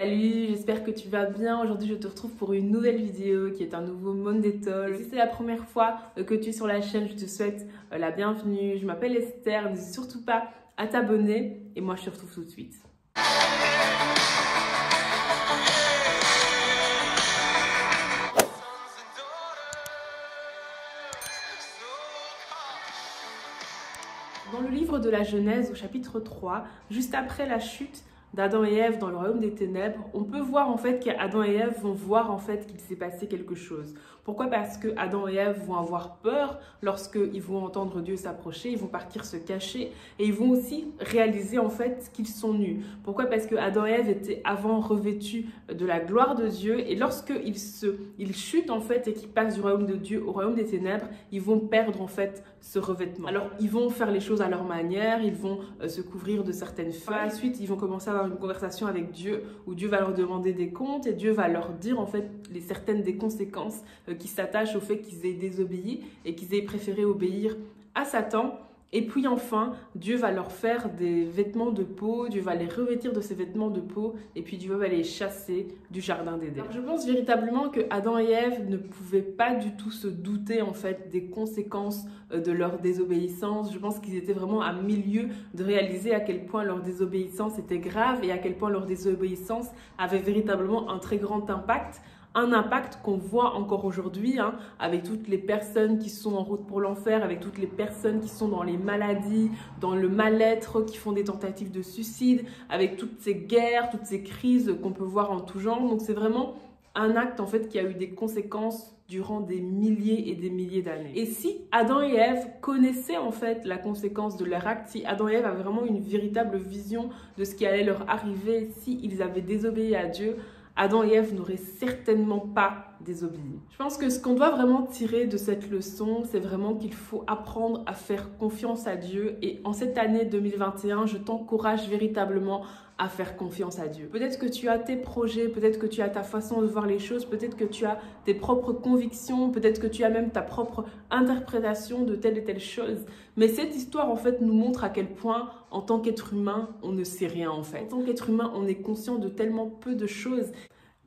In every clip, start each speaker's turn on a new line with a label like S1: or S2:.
S1: Salut, j'espère que tu vas bien. Aujourd'hui, je te retrouve pour une nouvelle vidéo qui est un nouveau Monday Talk. Si c'est la première fois que tu es sur la chaîne, je te souhaite la bienvenue. Je m'appelle Esther, n'hésite surtout pas à t'abonner et moi, je te retrouve tout de suite. Dans le livre de la Genèse, au chapitre 3, juste après la chute d'Adam et Ève dans le royaume des ténèbres, on peut voir en fait qu'Adam et Ève vont voir en fait qu'il s'est passé quelque chose. Pourquoi? Parce que Adam et Ève vont avoir peur lorsqu'ils vont entendre Dieu s'approcher, ils vont partir se cacher et ils vont aussi réaliser en fait qu'ils sont nus. Pourquoi? Parce que Adam et Ève étaient avant revêtus de la gloire de Dieu et lorsqu'ils chutent en fait et qu'ils passent du royaume de Dieu au royaume des ténèbres, ils vont perdre en fait ce revêtement. Alors ils vont faire les choses à leur manière, ils vont se couvrir de certaines feuilles. Ensuite, ils vont commencer à avoir une conversation avec Dieu où Dieu va leur demander des comptes et Dieu va leur dire en fait certaines des conséquences qui s'attachent au fait qu'ils aient désobéi et qu'ils aient préféré obéir à Satan. Et puis enfin, Dieu va leur faire des vêtements de peau, Dieu va les revêtir de ces vêtements de peau et puis Dieu va les chasser du jardin d'Éden. Je pense véritablement que Adam et Ève ne pouvaient pas du tout se douter en fait des conséquences de leur désobéissance. Je pense qu'ils étaient vraiment à milieu de réaliser à quel point leur désobéissance était grave et à quel point leur désobéissance avait véritablement un très grand impact. Un impact qu'on voit encore aujourd'hui avec toutes les personnes qui sont en route pour l'enfer, avec toutes les personnes qui sont dans les maladies, dans le mal-être, qui font des tentatives de suicide, avec toutes ces guerres, toutes ces crises qu'on peut voir en tout genre. Donc c'est vraiment un acte en fait qui a eu des conséquences durant des milliers et des milliers d'années. Et si Adam et Ève connaissaient en fait la conséquence de leur acte, si Adam et Ève avaient vraiment une véritable vision de ce qui allait leur arriver, s'ils avaient désobéi à Dieu, Adam et Ève n'auraient certainement pas désobéi. Je pense que ce qu'on doit vraiment tirer de cette leçon, c'est vraiment qu'il faut apprendre à faire confiance à Dieu. Et en cette année 2021, je t'encourage véritablement à faire confiance à Dieu. Peut-être que tu as tes projets, peut-être que tu as ta façon de voir les choses, peut-être que tu as tes propres convictions, peut-être que tu as même ta propre interprétation de telle et telle chose. Mais cette histoire, en fait, nous montre à quel point, en tant qu'être humain, on ne sait rien, en fait. En tant qu'être humain, on est conscient de tellement peu de choses.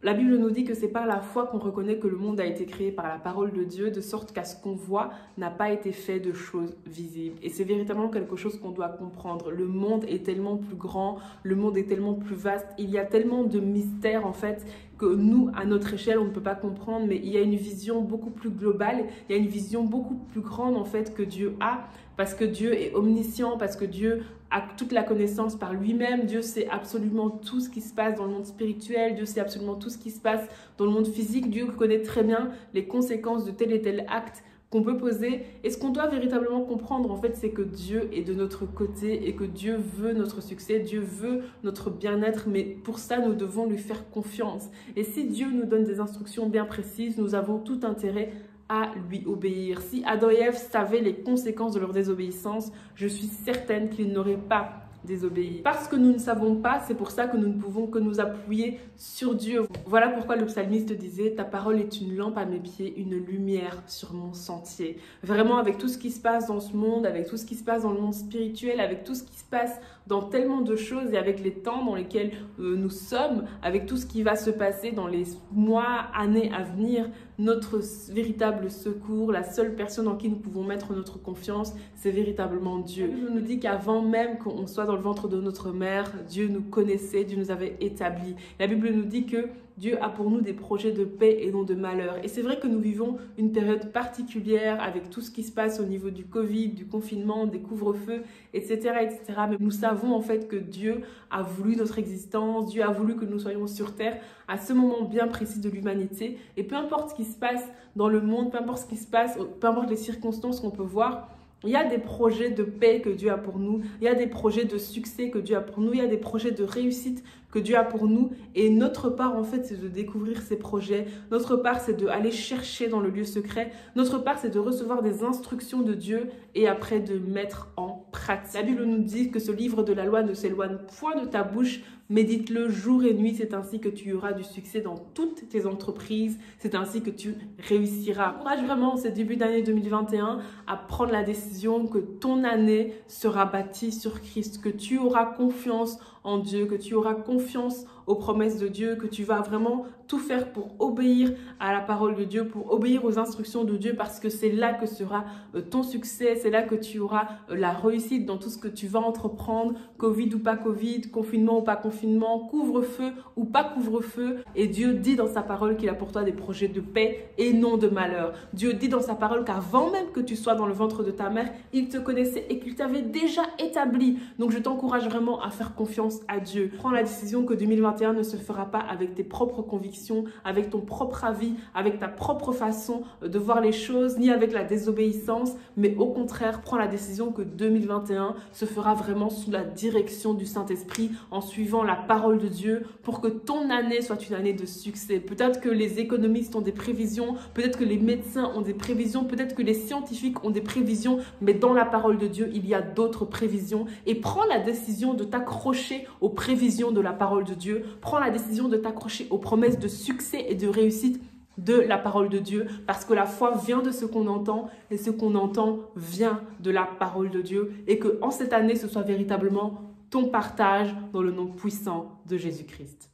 S1: La Bible nous dit que c'est par la foi qu'on reconnaît que le monde a été créé par la parole de Dieu, de sorte qu'à ce qu'on voit n'a pas été fait de choses visibles. Et c'est véritablement quelque chose qu'on doit comprendre. Le monde est tellement plus grand, le monde est tellement plus vaste, il y a tellement de mystères en fait que nous, à notre échelle, on ne peut pas comprendre, mais il y a une vision beaucoup plus globale, il y a une vision beaucoup plus grande en fait que Dieu a, parce que Dieu est omniscient, parce que Dieu a toute la connaissance par lui-même. Dieu sait absolument tout ce qui se passe dans le monde spirituel, Dieu sait absolument tout ce qui se passe dans le monde physique. Dieu connaît très bien les conséquences de tel et tel acte qu'on peut poser. Et ce qu'on doit véritablement comprendre, en fait, c'est que Dieu est de notre côté et que Dieu veut notre succès, Dieu veut notre bien-être, mais pour ça, nous devons lui faire confiance. Et si Dieu nous donne des instructions bien précises, nous avons tout intérêt à lui obéir. Si Adam et Ève savaient les conséquences de leur désobéissance, je suis certaine qu'ils n'auraient pas désobéi. Parce que nous ne savons pas, c'est pour ça que nous ne pouvons que nous appuyer sur Dieu. Voilà pourquoi le psalmiste disait « Ta parole est une lampe à mes pieds, une lumière sur mon sentier ». Vraiment, avec tout ce qui se passe dans ce monde, avec tout ce qui se passe dans le monde spirituel, avec tout ce qui se passe dans tellement de choses et avec les temps dans lesquels nous sommes, avec tout ce qui va se passer dans les mois, années à venir, notre véritable secours, la seule personne en qui nous pouvons mettre notre confiance, c'est véritablement Dieu. La Bible nous dit qu'avant même qu'on soit dans le ventre de notre mère, Dieu nous connaissait, Dieu nous avait établis. La Bible nous dit que Dieu a pour nous des projets de paix et non de malheur. Et c'est vrai que nous vivons une période particulière avec tout ce qui se passe au niveau du Covid, du confinement, des couvre-feux, etc., etc. Mais nous savons en fait que Dieu a voulu notre existence, Dieu a voulu que nous soyons sur terre à ce moment bien précis de l'humanité. Et peu importe ce qui se passe dans le monde, peu importe ce qui se passe, peu importe les circonstances qu'on peut voir, il y a des projets de paix que Dieu a pour nous, il y a des projets de succès que Dieu a pour nous, il y a des projets de réussite que Dieu a pour nous. Et notre part, en fait, c'est de découvrir ces projets. Notre part, c'est d'aller chercher dans le lieu secret. Notre part, c'est de recevoir des instructions de Dieu et après de mettre en pratique. La Bible nous dit que ce livre de la loi ne s'éloigne point de ta bouche. Médite-le jour et nuit, c'est ainsi que tu auras du succès dans toutes tes entreprises, c'est ainsi que tu réussiras. Encourage vraiment ce début d'année 2021 à prendre la décision que ton année sera bâtie sur Christ, que tu auras confiance en Dieu, que tu auras confiance aux promesses de Dieu, que tu vas vraiment tout faire pour obéir à la parole de Dieu, pour obéir aux instructions de Dieu, parce que c'est là que sera ton succès, c'est là que tu auras la réussite dans tout ce que tu vas entreprendre, Covid ou pas Covid, confinement ou pas confinement, couvre-feu ou pas couvre-feu. Et Dieu dit dans sa parole qu'il a pour toi des projets de paix et non de malheur. Dieu dit dans sa parole qu'avant même que tu sois dans le ventre de ta mère, il te connaissait et qu'il t'avait déjà établi. Donc je t'encourage vraiment à faire confiance à Dieu. Prends la décision que 2021 ne se fera pas avec tes propres convictions, avec ton propre avis, avec ta propre façon de voir les choses, ni avec la désobéissance, mais au contraire, prends la décision que 2021 se fera vraiment sous la direction du Saint-Esprit, en suivant la parole de Dieu, pour que ton année soit une année de succès. Peut-être que les économistes ont des prévisions, peut-être que les médecins ont des prévisions, peut-être que les scientifiques ont des prévisions, mais dans la parole de Dieu, il y a d'autres prévisions. Et prends la décision de t'accrocher aux prévisions de la parole de Dieu. Prends la décision de t'accrocher aux promesses de succès et de réussite de la parole de Dieu, parce que la foi vient de ce qu'on entend et ce qu'on entend vient de la parole de Dieu, et que en cette année, ce soit véritablement ton partage dans le nom puissant de Jésus-Christ.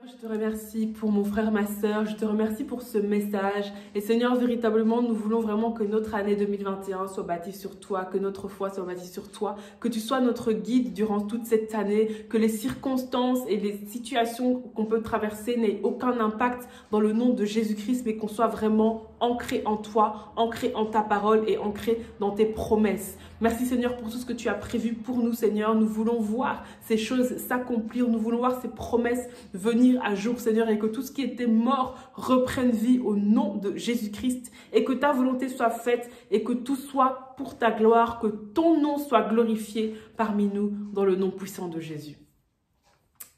S1: Je te remercie pour mon frère, ma sœur, je te remercie pour ce message. Et Seigneur, véritablement, nous voulons vraiment que notre année 2021 soit bâtie sur toi, que notre foi soit bâtie sur toi, que tu sois notre guide durant toute cette année, que les circonstances et les situations qu'on peut traverser n'aient aucun impact dans le nom de Jésus-Christ, mais qu'on soit vraiment ancré en toi, ancré en ta parole et ancré dans tes promesses. Merci Seigneur pour tout ce que tu as prévu pour nous, Seigneur. Nous voulons voir ces choses s'accomplir, nous voulons voir ces promesses venir à jour, Seigneur, et que tout ce qui était mort reprenne vie au nom de Jésus-Christ, et que ta volonté soit faite et que tout soit pour ta gloire, que ton nom soit glorifié parmi nous dans le nom puissant de Jésus.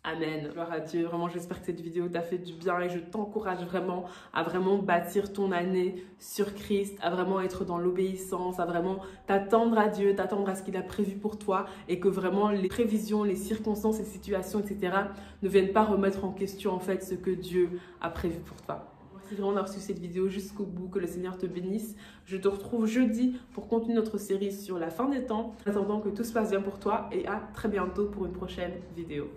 S1: Amen. Gloire à Dieu. Vraiment, j'espère que cette vidéo t'a fait du bien et je t'encourage vraiment à vraiment bâtir ton année sur Christ, à vraiment être dans l'obéissance, à vraiment t'attendre à Dieu, t'attendre à ce qu'il a prévu pour toi, et que vraiment les prévisions, les circonstances, les situations, etc. ne viennent pas remettre en question en fait ce que Dieu a prévu pour toi. Merci vraiment d'avoir suivi cette vidéo jusqu'au bout, que le Seigneur te bénisse. Je te retrouve jeudi pour continuer notre série sur la fin des temps, en attendant que tout se passe bien pour toi, et à très bientôt pour une prochaine vidéo.